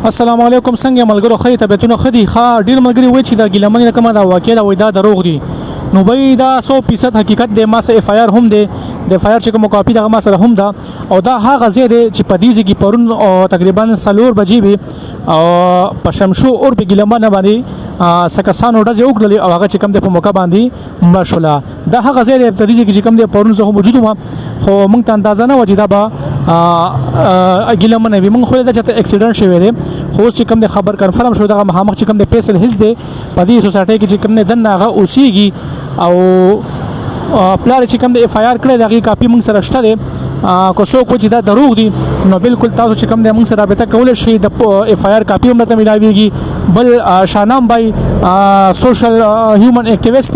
السلام علیکم. څنګه ملګرو خی طبیعتونه خدي ښه ډیر ملګری وای چې دا ګیلمنې کومه دا واقع دا وای دا دروغ دي نو به دا 100% حقیقت دی. ما سره اف آی آر هم دی د اف آی آر چې کوم کاپی دا ما سره هم دا او دا هغه ځای دی چې په دې ځای کې پرون تقریبا 4 بجې وي او په شمشو اور په ګیلمنه باندې سکسانو ډزې وکړلې او هغه چې کوم د په موقع باندې مشوله دا هغه ځای دی په دې ځای کې چې کوم دی پرون زه موجود وم خو موږ ته اندازه نه و چې دا به ګیلمنه وي. موږ خو دا چې اکسیډنټ شوی دی خو چې کوم د خبر کنفرم شو دا مخامخ چې کوم د فیصل هیڅ دی په دې سوسایټي کې چې کوم نه دنه هغه اوسېږي او پلار چې کوم د اف آی آر کړی دغه کاپی موږ سره شته دی کو څوک چې دا دروغ دي نو بالکل تاسو چې کوم د موږ سره رابطه کول شي د اف آی آر کاپی هم ته ملاويږي. بل شانام بای سوشل هیومن اکټیویسټ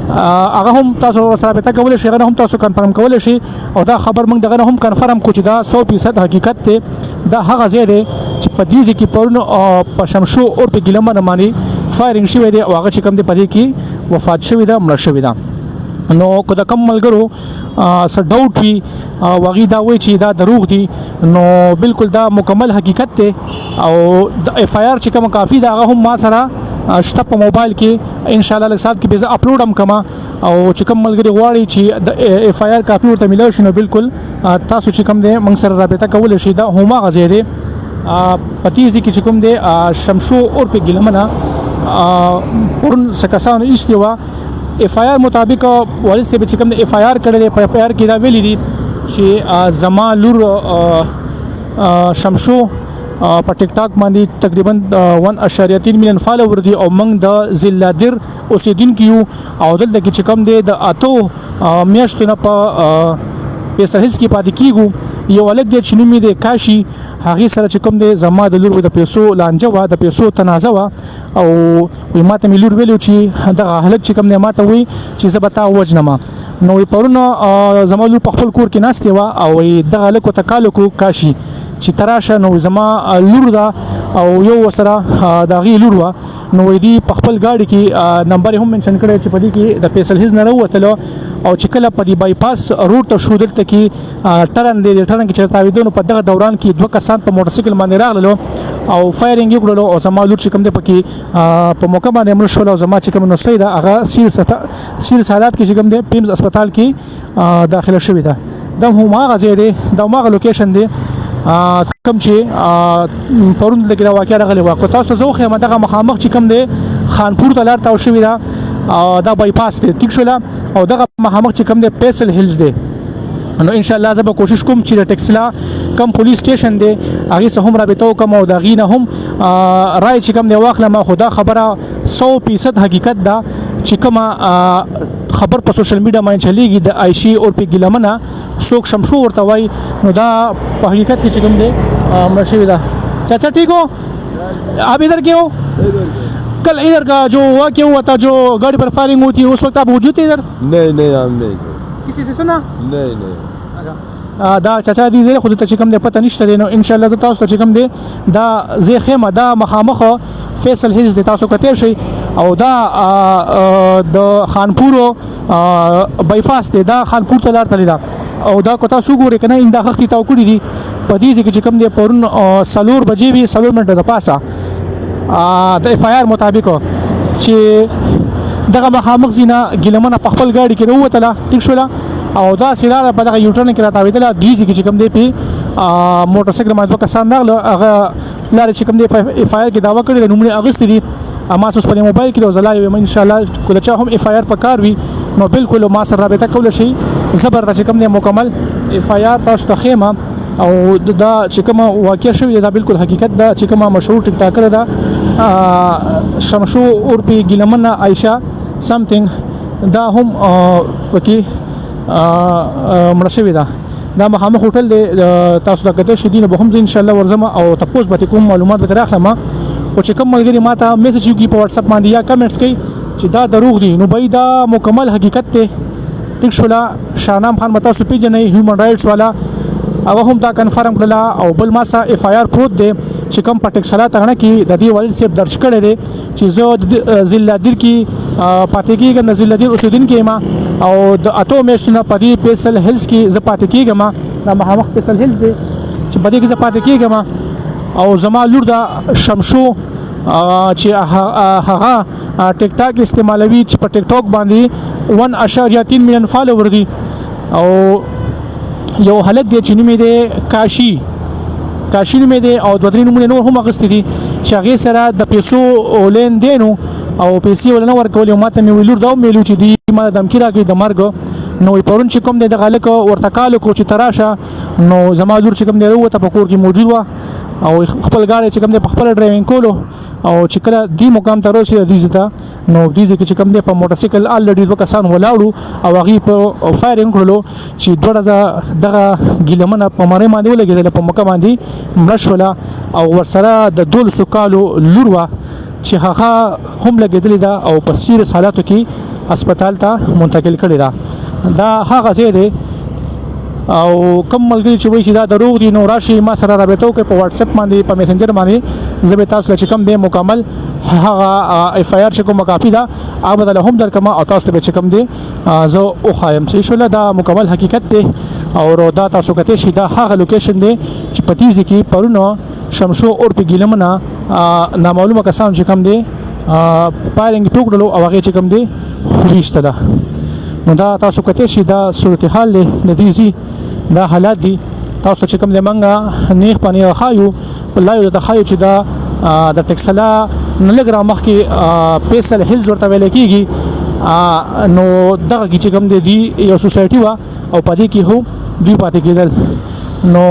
هغه هم تاسو سره رابطه کول شي هغه هم تاسو کنفرم کول شي او دا خبر موږ دغه هم کنفرم کو چې دا 100% حقیقت دی. دا هغه ځای دی چې په دې کې پرون په شمشو اور په ګیلمنه باندې فایرینګ شوی دی او هغه چې کوم دی په دې کې وفات شوی دا مړ شوی دا. نو که د کم ملګرو څه ډاوټ وي وغي دا وایي چې دا دروغ دي نو بالکل دا مکمل حقیقت دی او د اف آی آر چې کوم کافی دا هغه هم ما سره شته په موبایل کې ان شاء الله لږ سات کې به اپلوډ هم کما او چې کوم ملګری غواړي چې د اف آی آر کافی ورته ملو شي نو بالکل تاسو چې کوم دی موږ سره رابطه کول شي دا هم غزه دی پتیزي کې چې کوم دی شمشو اور په ګیلمنه پرون سکسان ایستوا اف آی آر مطابق والد سے چې کوم اف آی آر کړی په اف آی آر کې دا ویلي دي چې زما لور شمشو په ټیک ټاک باندې تقریبا 1.3 مليون فالوور دي او موږ د زلادر اوسیدونکو یو او دلته کې چې کوم دی د اتو میاشتونه په پیسه هیڅ کې پاتې کیږو یو ولد دی چې نوم یې کاشي هغه سره چې کوم دی زما د لور د پیسو لانجه وا د پیسو تنازع وا او وي ماته ملور ویلو چې د حالت چې کوم دی ماته وي چې زبتا وجنما نو پرونه زما لور په خپل کور کې ناشته وا او دغه لکو تکالکو کاشي چې تراشه نو زما لور دا او یو سره دا غي لور وا نو دی په خپل گاډي کې نمبر هم منشن کړی چې په دې کې د فیصل هیڅ نه وروتلو او چې کله په دې بایپاس روټ ته شو دلته کې ټرن کې چې تاویدونو په دغه دوران کې دوه کسان په موټر سایکل باندې راغلو او فایرینګ وکړلو او زما لور چې کوم دی پکې په موقع باندې مړ شو او زما چې کوم نو دا هغه سیریس حالات کې چې کوم دی پیمز هسپتال کې داخله شوی ده. دا هم هغه ځای دی دا هغه لوکیشن دی کوم چې پرون لګرا واقع راغلی واکو تاسو زه خو مدغه مخامخ چې کوم دی خانپور ته لار تاو شوی دا دا بایپاس دی ټیک شولا او دغه مخامخ چې کوم دی فیصل هیلز دی نو ان شاء الله زه به کوشش کوم چې د ټکسلا کم پولیس سټیشن دی هغه سره هم رابطه کوم او د غینه هم رائے چې کوم دی واخله ما خدا خبره 100% حقیقت دا چې کوم خبر په سوشل میډیا باندې چلیږي د عائشی اور په ګیلمنه څوک شمشو ورته وای نو دا په حقیقت کې چې کوم دی مرشي دا چاچا ٹھیک ہو آپ ادھر کیوں کل ادھر کا جو واقعہ ہوا تھا جو گاڑی پر فائرنگ ہوئی تھی اس وقت آپ موجود تھے ادھر؟ نہیں ہم نہیں کسی سے سنا؟ نہیں دا چاچا دی زه خو ته چې کوم دی پته نشته نو ان شاء الله تاسو ته چې کوم دی دا زه خیمه دا مخامخ فیصل هیلز دی تاسو کتیر شي او دا د خانپور بایپاس دی دا خانپور ته لار تللی دا او دا کو تاسو ګورئ کنه انده خختي تاو کړی دی په دې چې کوم دی پرون 4 بجې وی 4 منټه د پاسه د اف آی آر مطابق چې دغه مخامخ زینا ګیلمنه په خپل گاډي کې وروتله ټیک شولا او دا سیلاره په دغه یوټرن کې راتاویدله دیږي چې کوم دی په موټر سایکل باندې کسان راغله هغه لاره چې کوم دی اف آی آر کې داوا کړی د نومونه اغست دي اما اوس په موبایل کې وزلای ان شاء الله کله چې هم اف آی آر پکار وي نو بالکل ما سره رابطه کول شي زبر چې کوم دی مکمل اف آی آر تاسو ته خیمه او دا چې کوم واقع شوی دا بالکل حقیقت دا چې کوم مشهور ټیک ټاکر دا شمشو اور په ګیلمنه عائشہ سمثینګ دا هم وکي مړ شوی دا مخامخ هوټل دی تاسو ته کته شې دینه به هم ان شاء الله ورزم او تاسو به کوم معلومات به راخلم او چې کوم ملګری ماته میسج وکي په واتس اپ باندې یا کمنټس کوي چې دا دروغ دي نو به دا مکمل حقیقت ته ټیک شولا شانام خان متا سو پیجنې هیومن رائټس والا او هم دا کنفرم کړلا او بل ما سره اف آی آر پروت دی چې کوم پټک صلاح ترنه کې د دې والد صاحب درج کړی دی چې زه زلادر کې پاتې کېږم د زلادر اوسیدونکو ما او د اتو میشنه په دې فیصل هیلز کې زه پاتې کېږم دا مخامخ فیصل هیلز دی چې په دې کې زه پاتې کېږم او زما لور دا شمشو چې هغه ټیک ټاک استعمالوي چې په ټیک ټاک باندې 1.3 میلیون فالوور دي او یو حالت دی چې نوم یې دی کاشي نوم یې دی او دوه درې نومونه نور هم اخیستي دي چې هغې سره د پیسو لین دینو او پیسې ولنه ورکولې او ماته مې ویل لور دا ومېلو چې دوی ما دمکي راکړي د مرګ نو پرون چې کوم دی دغه هلک ورته کال وکړو چې ته راشه نو زما لور چې کوم دی راووته په کور کې موجود وه او خپل ګاډی چې کوم دی په خپله ډرایوینګ کولو او چې کله دوی مقام ته رسېده دیزې ته نو دیزې کې چې کوم دی په موټرسایکل الریډي دوه کسان ولاړو او هغې په فایرینګ کړلو چې دوه دغه ګیلمنه په مرۍ باندې ولګېدله په مکه باندې مړه شوله او ورسره د 1200 کالو لور وه چې هغه هم لګېدلې ده او په سیریس حالاتو کې هسپتال ته منتقل کړې ده دا هغه ځای دی او کوم ملګري چې وایي چې دا دروغ دي نو راشي ما سره رابطه وکړئ په واتساپ باندې په میسنجر باندې زه به تاسو له چې کوم دی مکمل هغه اف آی آر چې کومه کاپي ده هغه به هم درکړم او تاسو ته به چې کوم دی زه وښایم چې انشاءالله دا مکمل حقیقت دی او دا تاسو کتلی شئ دا هغه لوکیشن دی چې په تیزې کې پرونه شمشو اورپې ګیلمنه نامعلومه کسان چې کوم دی فایرینګ وکړلو او هغې چې کوم دی ویستله نو دا تاسو کتلی شئ دا صورتحال دی د دې ځي دا حالات دي تاسو چې کوم دی موږ نیغ باندې ښایو والله درته ښایو چې دا د ټکسلا نه لږ را مخکې پیسل هیلز ورته ویلی کېږي نو دغه کې چې کوم دی یو سوسایټي وه او په دې کې هم دوی پاتې کېدل نو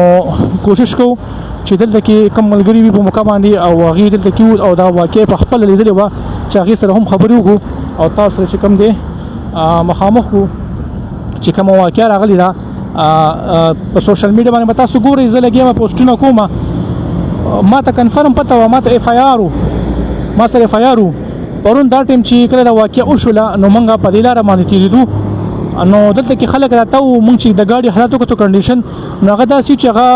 کوشش کوو چې دلته کې کم ملګري وي په موقع باندې او هغې دلته کې او دا واقع په خپله لیدلې وه چې هغې سره هم خبرې وکړو او تاسو سره چې کوم دی مخامخ کړو چې کومه واقعه راغلې ده په سوشل میډیا باندې به تاسو ګورئ زه لګیا یم پوسټونه کومه ما ته کنفرم پته وه ما ته اف آی آر ما سره اف آی آر پرون دا ټایم چې کله دا واقعه وشوله نو موږ په دې لاره باندې تېرېدو نو دلته کې خلک راته وو موږ چې د ګاډي حالاتو کتو کنډیشن نو هغه داسې چې هغه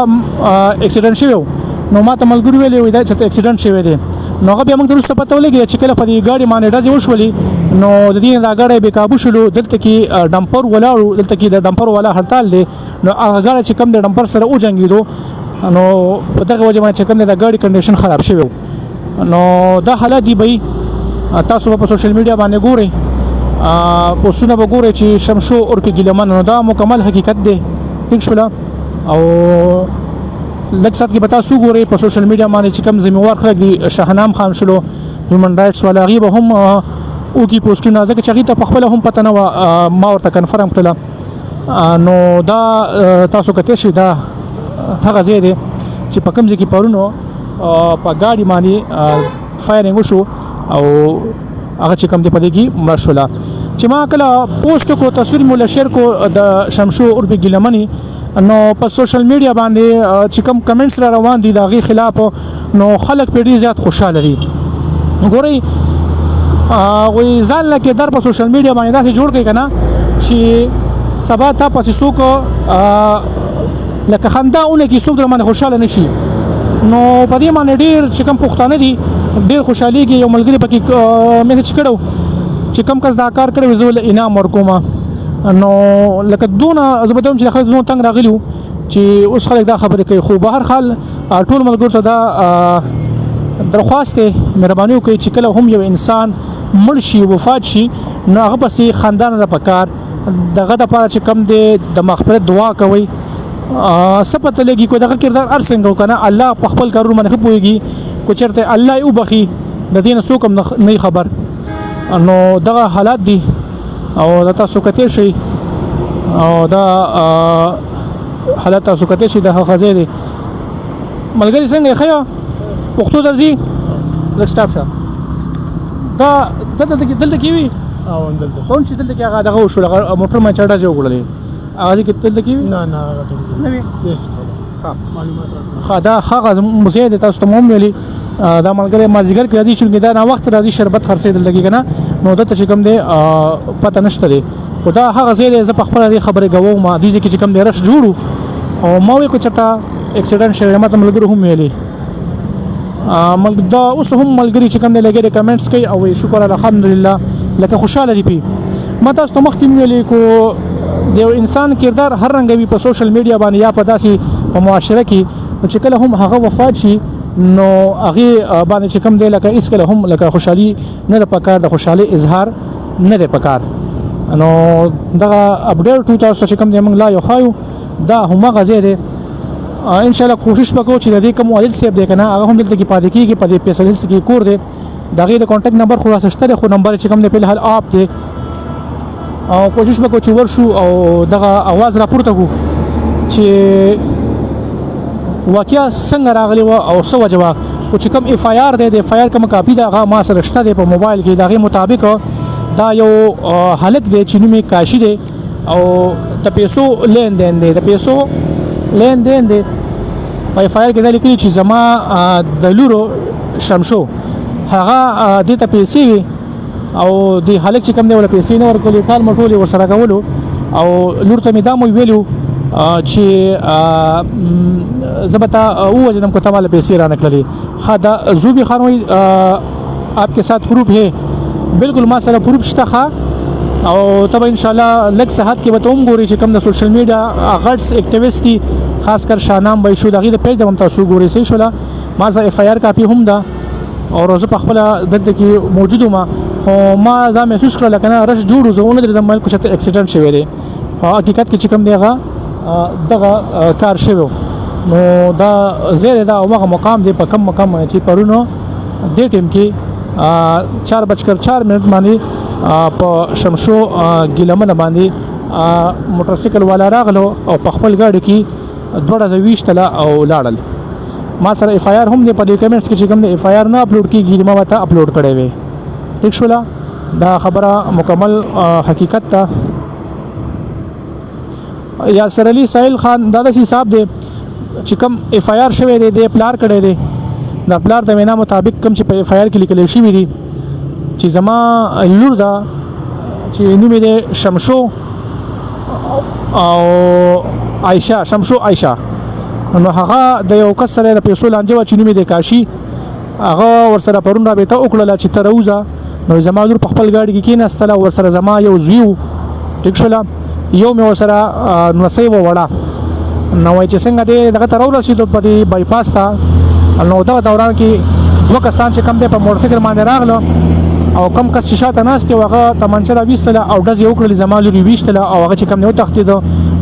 اکسیډنټ شوی و نو ما ته ملګري ویلې وي دا چې اکسیډنټ شوی دی نو هغه بیا موږ ته وروسته پته ولګېده چې کله په دې ګاډي باندې ډزې وشولې نو د دې دا ګاډی بې کابو شولو دلته کې ډمپر ولاړو دلته کې د ډمپر والا هړتال دی نو هغه ګاډی چې کوم د ډمپر سره وجنګېدو نو په دغه وجه باندې چې کوم د ګاډي کنډیشن خراب شوی نو دا حالات دی به تاسو په سوشل میډیا باندې ګورئ پوسټونه به ګورئ چې شمشو اورپې ګیلمن نو دا مکمل حقیقت دی ټیک شوله او لږ ساعت کې به تاسو ګورئ په سوشل میډیا باندې چې کوم ذمهوار خلک دي شاهنام خان شلو هیومن رایټس والا هغې به هم وکړي پوسټونه ځکه چې هغې ته پخپله هم پته نه وه ما ورته کنفرم کړله نو دا تاسو کتلی شئ دا هغه ځای دی چې په کوم ځای کې پرونو په ګاډي باندې فایرینګ وشو او هغه چې کوم دی په دې کې مړه شوله چې ما کله پوسټ کړو تصویر مو له شیر کړو د شمشو اورپې ګیلمنې نو په سوشل میډیا باندې چې کوم کمنټس را روان دي د هغې خلاف نو خلک پرې ډېر زیات خوشحاله دي ګورئ وایي ځان لکې در په سوشل میډیا باندې داسې جوړ کړئ که نه چې سبا تا پسې څوک لکه خندا ونکړي څوک در باندې خوشحاله نه شي نو په دې باندې ډېر چې کوم پښتانه دي ډېر خوشحالېږي یو ملګري پکې میسج کړی چې کوم کس دا کار کړی وي زه ولې انعام ورکوم نو لکه دونه زه به ته چې د خلک دونه تنګ راغلي وو چې اوس خلک دا خبرې کوي خو به هر حال ټول ملګرو ته دا درخواست دی مهرباني وکړئ چې کله هم یو انسان مړ شي وفات شي نو هغه پسې خندا نه ده پکار دغه دپاره چې کوم دی د مغفرت دعا کوئ څه پته لګي کو دغه کردار هر څنګه وکنه الله په خپل کارونو باندې ښه پوهېږي کو چېرته الله یې وبخي د دې نه څوک هم نه خبر نو دغه حالات دي او دا تاسو کتلی شئ او دا حالات تاسو کتلی شئ د هغه ځای دی ملګري څنګه یې ښه پښتو درځي لږ سټاپ شه دا دلته کې وي پرون چې دلته کې هغه دغه وشول هغه موټر ما چا ډزې وکړلې هغه کې دلته کې وي نه وي ښه دا هغه ځای دی تاسو ته مو هم ویلي دا ملګری مازدیګر کې راځي چونکې دا ناوخته راځي شربت خرڅېدل لګي که نه نو دلته چې کوم دی پته نشته دی خو دا هغه ځای دی زه په خپله دې خبرې کوم دې ځای کې چې کوم دی رش جوړو او ما وایي که چېرته اکسیډنټ شوی ما ته ملګرو هم ویلي دا اوس هم ملګري چې کوم دی لګېدې کمنټس کوي او وایي شکر الحمدلله لکه خوشحاله دي پی ما تاسو ته مخکې ویلې کو د یو انسان کردار هر رنګه وي په سوشل میډیا باندې یا په داسې په معاشره کې چې کله هم هغه وفات شي نو هغه باندې چې کوم دی لکه اس کله هم لکه خوشحالي نه د پکار د خوشحالي اظهار نه د پکار نو دا اپډیټ 2000 چې کوم دی موږ لا یو خایو دا هم غزه دی ان شاء الله کوشش وکړو چې د دې کوم والد صاحب دی کنه هغه هم دلته کې پاتې کیږي په دې پیسلیس کې کور دی دغه د کانټیکټ نمبر خو راځشته خو نمبر چې کوم دی په حال اپ دی او کوشش وکړو چې ورشو او دغه आवाज راپورته کو چې واقعیا څنګه راغلی و او څه وجوه او چې کوم اف آی آر دی د اف آی آر کوم کاپی دا هغه ما سره شته دی په موبایل کې دغه مطابق دا یو حالت دی چې نومي کاشي دی او د پیسو لین دین دی د پیسو لین دین دی په اف آی آر کې دا لیکلي چې زما د لورو شمشو هغه د ته پیسې او د حالت چې کوم دی ول پیسې نه ورکولې کال مټولې ورسره کولو او لور ته مې دا مو ویلو چې زبتا او جنم کو تمال پیسې را نکلي خدا زوبي خان وي आपके साथ प्रूफ है बिल्कुल ما سره प्रूफ شته او تب ان شاء الله لک صحت کې به توم ګوري چې کوم د سوشل میډیا غټس اکټیویسټ دي خاص کر شاهنام به شو دغه د پیج د تاسو ګوري سي شولا ما زه اف آی آر کاپی هم ده او روزه په خپل دلته کې موجود ما خو ما دا محسوس کړل کنه رش جوړو زونه د مال کوم اکسیډنټ شوی دی حقیقت کې چې کوم دیغه دغه کار شوی نو دا زیره دا هغه مقام دی په کم مقام چې پرونو د ټیم کې 4:04 باندې په شمشو ګلمن باندې موټر سایکل والا راغلو او په خپل گاډي کې 220 تله او لاړل ما سره اف آی آر هم دی په دې کمنټس کې چې کوم اف آی آر نه اپلوډ کیږي ما وته اپلوډ کړی وي ٹھیک شولا دا خبره مکمل حقیقت ته یاسر علي سائل خان دا د حساب دی چې کوم اف آی آر شوی دی د پلار کړی دی د پلار د وینا مطابق کوم چې په اف آی آر کې لیکل شوی دی چې زما لور دا چې نوم یې شمشو او عائشہ شمشو عائشہ نو هغه د یو کس سره د پیسو لانجه چې نوم یې کاشي هغه ورسره پرون رابطه وکړه چې تروزه نو زما لور په خپل گاډي کې کېناستله ورسره زما یو زویو ټیک شولا یو مې ورسره نسې وړه نو چې څنګه دې دغه تر ورسېدو په دې بای پاس ته نو دا دوران کې دوه کسان چې کم دی په موټر سایکل باندې راغلو او کم کس چې شاته ناست و هغه تمانچه را ویستله او ډز یې وکړل زما لور یې ویشتله او هغه چې کم دی وتښتېدو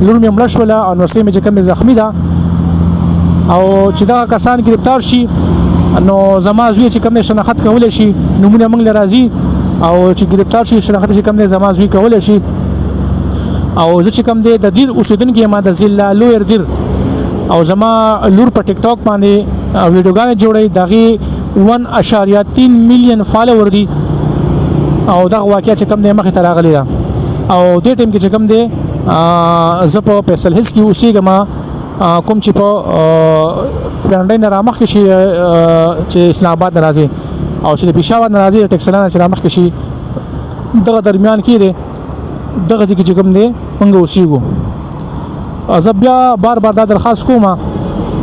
لور مې مړه شوله او نسې مې چې کم زخمي ده او چې دغه کسان ګرفتار شي نو زما زوی چې کم دی شناخت کولی شي نومونه موږ له راځي او چې ګرفتار شي شناخت چې کم دی زما زوی کولی شي او زه چې کوم دی د دیر اوسیدونکي ما د ضلع لویر دیر او زما لور په ټیک ټاک باندې ویډیوګانې جوړوي دغې 1.3 میلیون فالوور دي او دغه واقعه چې کوم دی مخې ته راغلی ده او دې ټیم کې چې کوم دی زه په فیصل هیلز کې اوسېږم کوم چې په پلانډۍ نه رامخکې شي چې اسلام آباد نه راځي او چې د پېښور نه راځي ټکسلا نه چې رامخکې شي دغه درمیان کې دی دغه ځکه چې کوم دی موږ اوسېږو زه بیا بار بار دا درخواست کوم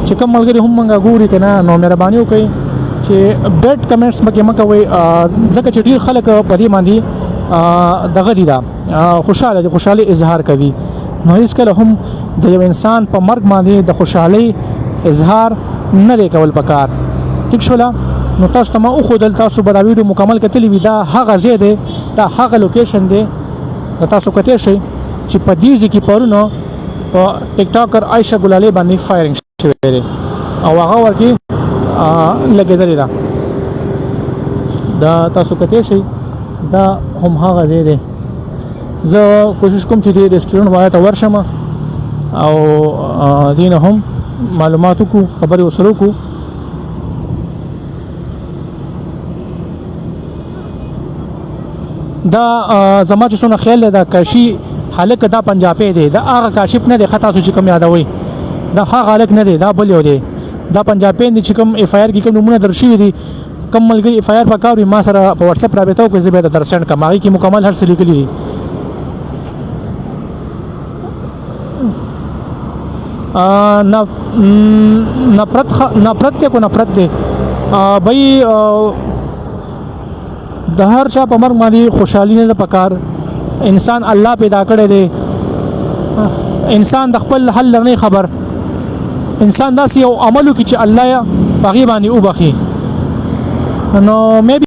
چې کوم ملګري هم موږ ګوري که نه نو مهرباني وکړئ چې بیډ کمنټس مکې مه کوئ ځکه چې ډېر خلک په دې باندې دغه دي دا خوشحاله دي خوشحالي اظهار کوي نو هېڅکله هم د یو انسان په مرګ باندې د خوشحالۍ اظهار نه دی کول پکار ټیک شوله نو تاسو ته ما وښودل تاسو به دا ویډیو مکمل کتلی وي دا هغه ځای دی دا هغه لوکیشن دی تاسو کتلی شئ چې په دې ځای کې پرونو په ټیک ټاکر عایشه ګلالۍ باندې فایرنګ شوی دی او هغه ورکې لګېدلې ده دا تاسو کتلی شئ دا هم هغه ځای دی زه کوشش کوم چې دې ریسټورنټ والا ته ورشم او دې نه هم معلومات وکړو خبرې ورسره وکړو دا زما چې څونه خیال دی دا کاشي هلک دا پنجابی دی دا هغه کاشف نه دی ښه تاسو چې کوم یادوئ دا هغه هلک نه دی دا بل یو دی دا پنجابی دی چې کوم اف آی آر کې کوم نومونه در شوي دي کوم ملګري اف آی آر پکار وي ما سره په واتساپ رابطه وکړئ زه به در سینډ کړم هغې کې مکمل هر څه لیکلي دي نفرت دی کو نفرت دی بھائی د هر چا په مرګ باندې خوشحالي نه ده پکار انسان الله پیدا کړی دی انسان د خپل حل نه خبر انسان داسې یو عمل وکړي چې الله پاغي باندې وبخي نو مې